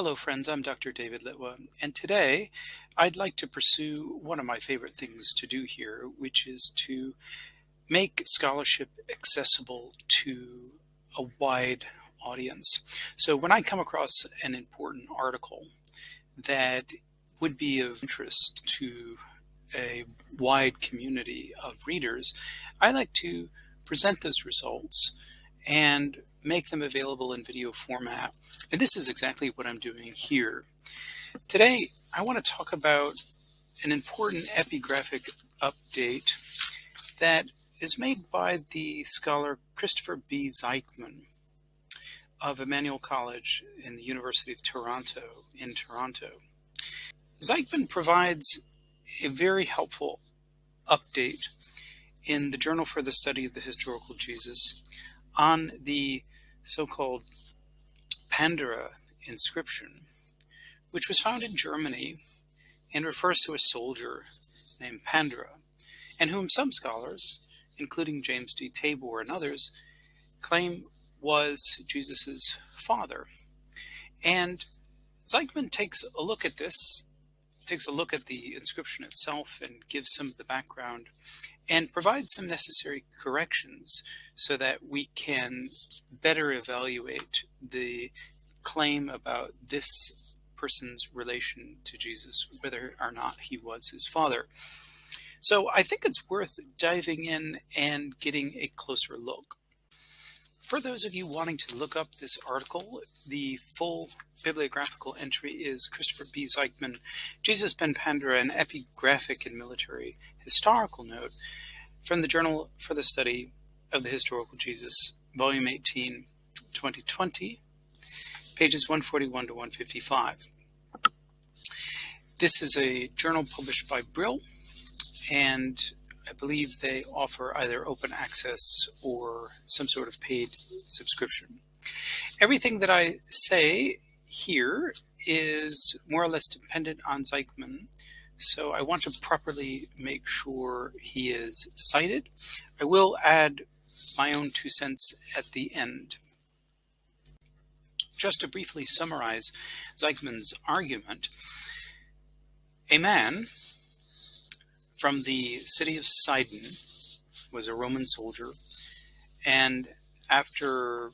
Hello, friends. I'm Dr. David Litwa, and today I'd like to pursue one of my favorite things to do here, which is to make scholarship accessible to a wide audience. So, when I come across an important article that would be of interest to a wide community of readers, I like to present those results and make them available in video format. And this is exactly what I'm doing here. Today, I want to talk about an important epigraphic update that is made by the scholar Christopher B. Zeichmann of Emmanuel College in the University of Toronto in Toronto. Zeichmann provides a very helpful update in the Journal for the Study of the Historical Jesus on the so-called Pandera inscription, which was found in Germany and refers to a soldier named Pandera, and whom some scholars, including James D. Tabor and others, claim was Jesus's father. And Zeichmann takes a look at this, takes a look at the inscription itself and gives some of the background and provide some necessary corrections so that we can better evaluate the claim about this person's relation to Jesus, whether or not he was his father. So I think it's worth diving in and getting a closer look. For those of you wanting to look up this article, the full bibliographical entry is Christopher B. Zeichmann, Jesus ben Pandera, an epigraphic and military historical note from the Journal for the Study of the Historical Jesus, Volume 18, 2020, pages 141 to 155. This is a journal published by Brill, and I believe they offer either open access or some sort of paid subscription. Everything that I say here is more or less dependent on Zeichmann, so I want to properly make sure he is cited. I will add my own 2 cents at the end. Just to briefly summarize Zeichmann's argument, a man from the city of Sidon was a Roman soldier, and after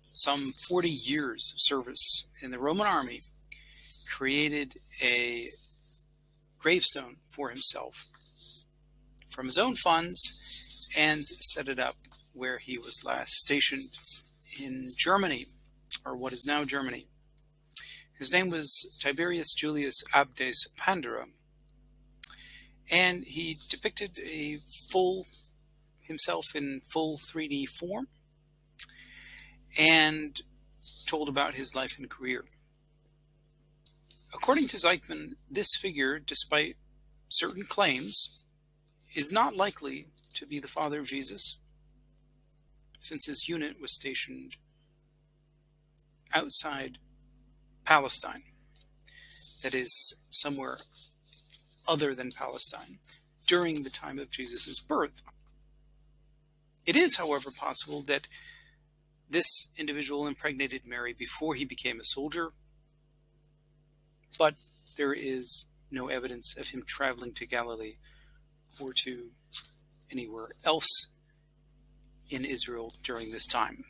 some 40 years of service in the Roman army, created a gravestone for himself from his own funds and set it up where he was last stationed in Germany, or what is now Germany. His name was Tiberius Julius Abdes Pandera, and he depicted himself in full 3D form and told about his life and career. According to Zeichmann, this figure, despite certain claims, is not likely to be the father of Jesus, since his unit was stationed outside Palestine, that is, somewhere other than Palestine, during the time of Jesus' birth. It is, however, possible that this individual impregnated Mary before he became a soldier, but there is no evidence of him traveling to Galilee or to anywhere else in Israel during this time.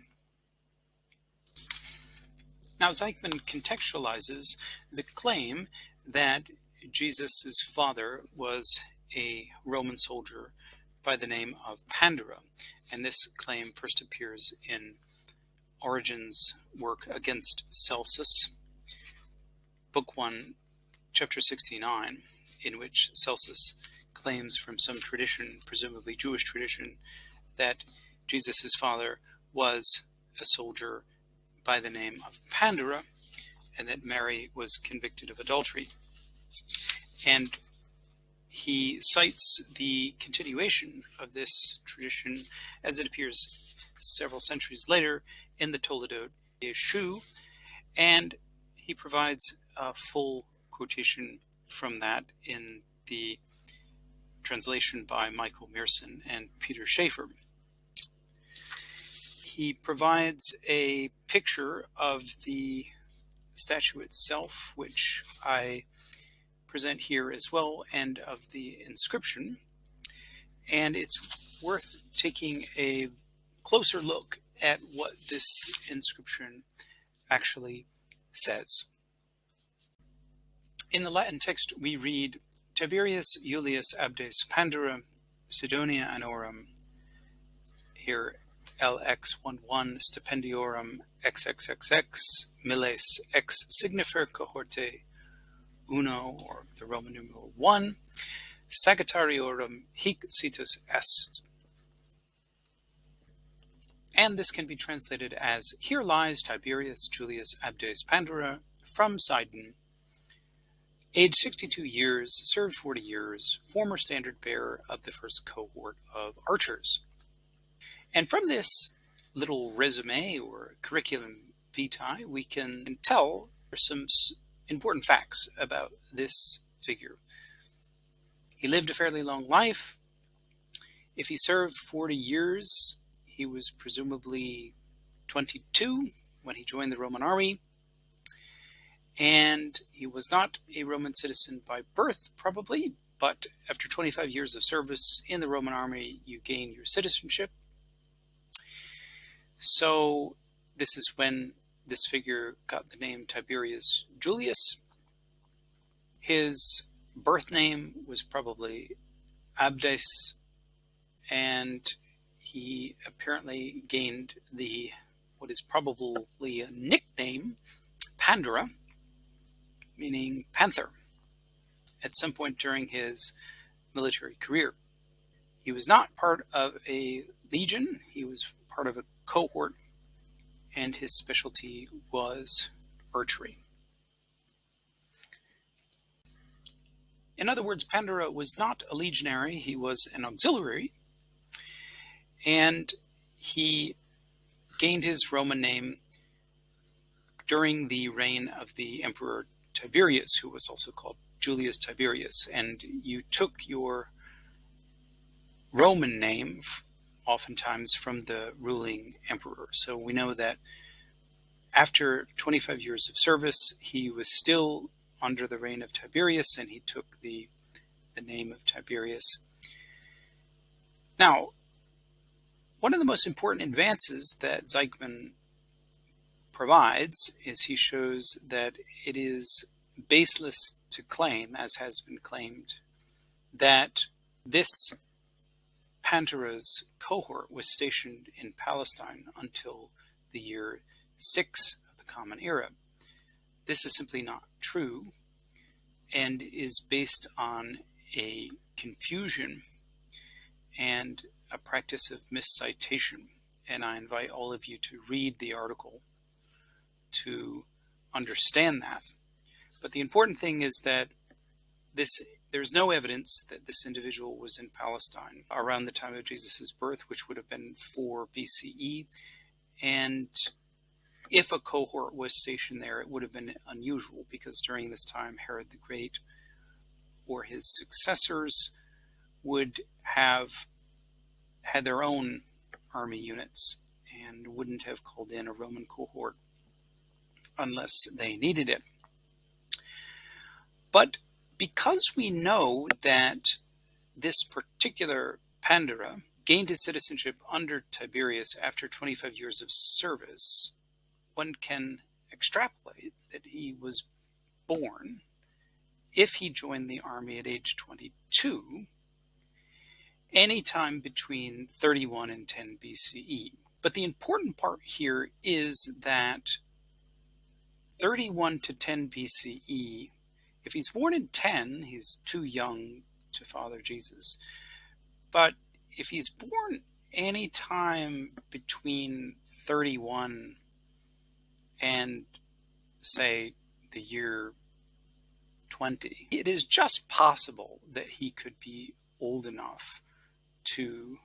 Now, Zeichmann contextualizes the claim that Jesus' father was a Roman soldier by the name of Pandera, and this claim first appears in Origen's work Against Celsus, Book 1, Chapter 69, in which Celsus claims from some tradition, presumably Jewish tradition, that Jesus' father was a soldier by the name of Pandera, and that Mary was convicted of adultery. And he cites the continuation of this tradition as it appears several centuries later in the Toledot Yeshu, and he provides a full quotation from that in the translation by Michael Mearson and Peter Schaefer. He provides a picture of the statue itself, which I present here as well, and of the inscription. And it's worth taking a closer look at what this inscription actually says. In the Latin text, we read, Tiberius Iulius abdes Pandera Sidonia anorum, here LX11 stipendiorum XXXX miles ex signifer cohorte uno, or the Roman numeral 1, Sagittariorum hic situs est. And this can be translated as, here lies Tiberius Julius abdes Pandera from Sidon, aged 62 years, served 40 years, former standard bearer of the first cohort of archers. And from this little resume or curriculum vitae, we can tell some important facts about this figure. He lived a fairly long life. If he served 40 years, he was presumably 22 when he joined the Roman army. And he was not a Roman citizen by birth, probably, but after 25 years of service in the Roman army, you gain your citizenship. So this is when this figure got the name Tiberius Julius. His birth name was probably Abdes, and he apparently gained the what is probably a nickname Pandera, meaning panther, at some point during his military career. He was not part of a legion, he was part of a cohort, and his specialty was archery. In other words, Pandera was not a legionary, he was an auxiliary, and he gained his Roman name during the reign of the Emperor Tiberius, who was also called Julius Tiberius, and you took your Roman name oftentimes from the ruling emperor. So we know that after 25 years of service, he was still under the reign of Tiberius, and he took the name of Tiberius. Now, one of the most important advances that Zeichmann provides is he shows that it is baseless to claim, as has been claimed, that this Panthera's cohort was stationed in Palestine until the year 6 of the Common Era. This is simply not true and is based on a confusion and a practice of miscitation. And I invite all of you to read the article to understand that. But the important thing is that there's no evidence that this individual was in Palestine around the time of Jesus' birth, which would have been 4 BCE. And if a cohort was stationed there, it would have been unusual, because during this time, Herod the Great or his successors would have had their own army units and wouldn't have called in a Roman cohort unless they needed it. But because we know that this particular Pandera gained his citizenship under Tiberius after 25 years of service, one can extrapolate that he was born, if he joined the army at age 22, anytime between 31 and 10 BCE. But the important part here is that 31 to 10 BCE, if he's born in 10, he's too young to father Jesus. But if he's born any time between 31 and, say, the year 20, it is just possible that he could be old enough to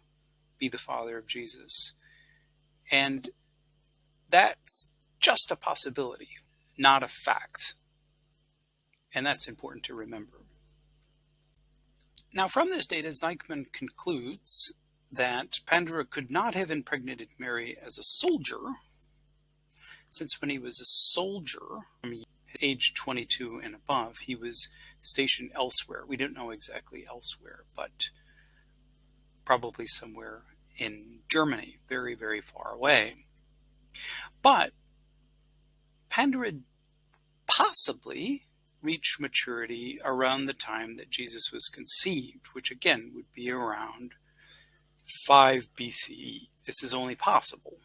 be the father of Jesus. And that's just a possibility, not a fact. And that's important to remember. Now, from this data, Zeichmann concludes that Pandera could not have impregnated Mary as a soldier, since when he was a soldier, age 22 and above, he was stationed elsewhere. We don't know exactly elsewhere, but probably somewhere in Germany, very, very far away. But Pandera possibly reached maturity around the time that Jesus was conceived, which again would be around 5 BCE. This is only possible,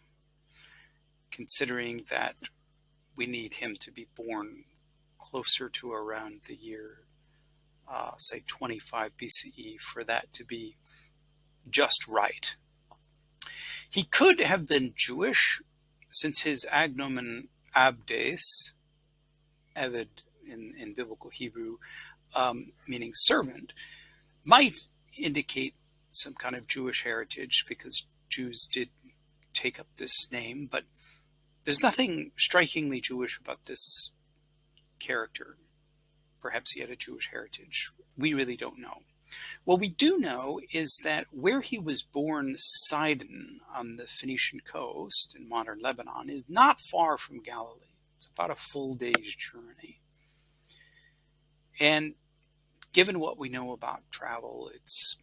considering that we need him to be born closer to around the year, say 25 BCE, for that to be just right. He could have been Jewish, since his agnomen abdes, Eved in biblical Hebrew, meaning servant, might indicate some kind of Jewish heritage, because Jews did take up this name, but there's nothing strikingly Jewish about this character. Perhaps he had a Jewish heritage. We really don't know. What we do know is that where he was born, Sidon, on the Phoenician coast in modern Lebanon, is not far from Galilee. It's about a full day's journey. And given what we know about travel, it's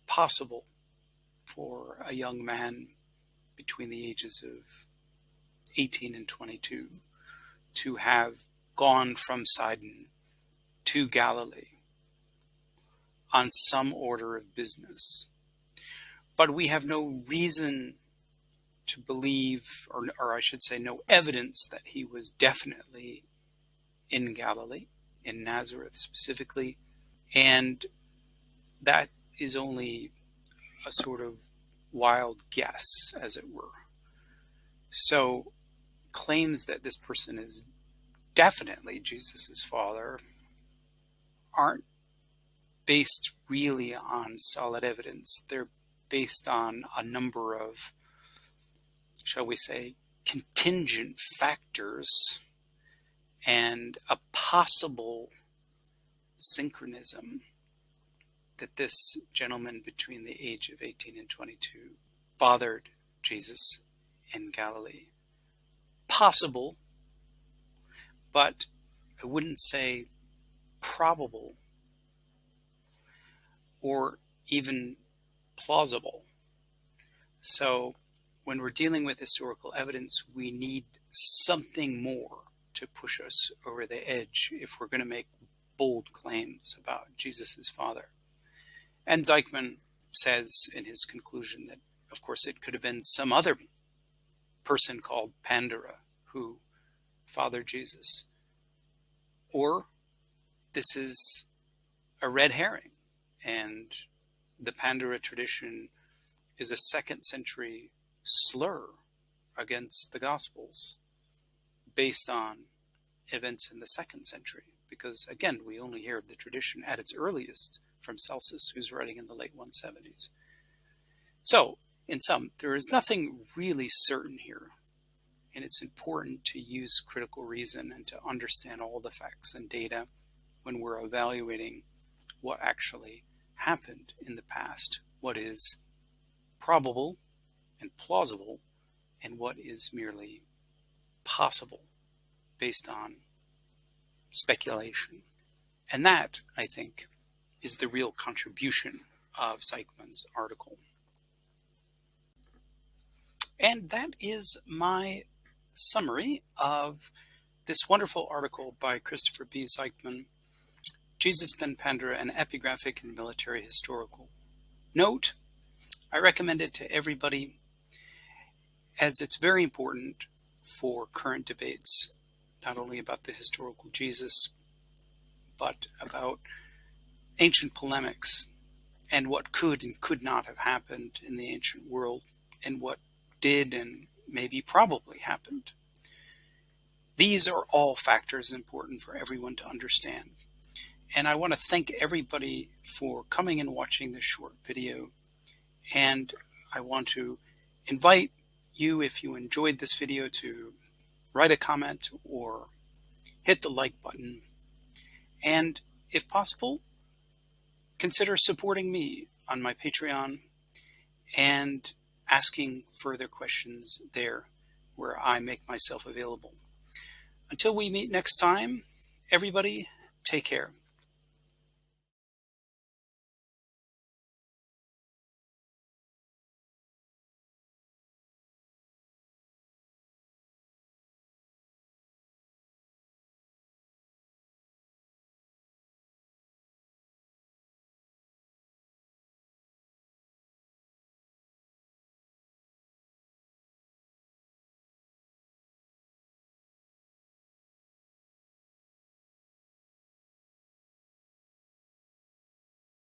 possible for a young man between the ages of 18 and 22 to have gone from Sidon to Galilee on some order of business. But we have no reason to believe, or I should say no evidence, that he was definitely in Galilee, in Nazareth specifically, and that is only a sort of wild guess, as it were. So claims that this person is definitely Jesus's father aren't based really on solid evidence. They're based on a number of, shall we say, contingent factors and a possible synchronism that this gentleman between the age of 18 and 22 fathered Jesus in Galilee. Possible, but I wouldn't say probable or even plausible. So when we're dealing with historical evidence, we need something more to push us over the edge if we're going to make bold claims about Jesus's father. And Zeichmann says in his conclusion that, of course, it could have been some other person called Pandera who fathered Jesus. Or this is a red herring, and the Pandera tradition is a 2nd century slur against the Gospels based on events in the 2nd century. Because, again, we only hear of the tradition at its earliest from Celsus, who's writing in the late 170s. So, in sum, there is nothing really certain here. And it's important to use critical reason and to understand all the facts and data when we're evaluating what actually happened in the past, what is probable and plausible, and what is merely possible based on speculation. And that, I think, is the real contribution of Zeichmann's article. And that is my summary of this wonderful article by Christopher B. Zeichmann, Jesus ben Pandera, an epigraphic and military historical note. I recommend it to everybody as it's very important for current debates, not only about the historical Jesus, but about ancient polemics and what could and could not have happened in the ancient world, and what did and maybe probably happened. These are all factors important for everyone to understand. And I want to thank everybody for coming and watching this short video. And I want to invite you, if you enjoyed this video, to write a comment or hit the like button. And if possible, consider supporting me on my Patreon and asking further questions there. where I make myself available. Until we meet next time, everybody, take care.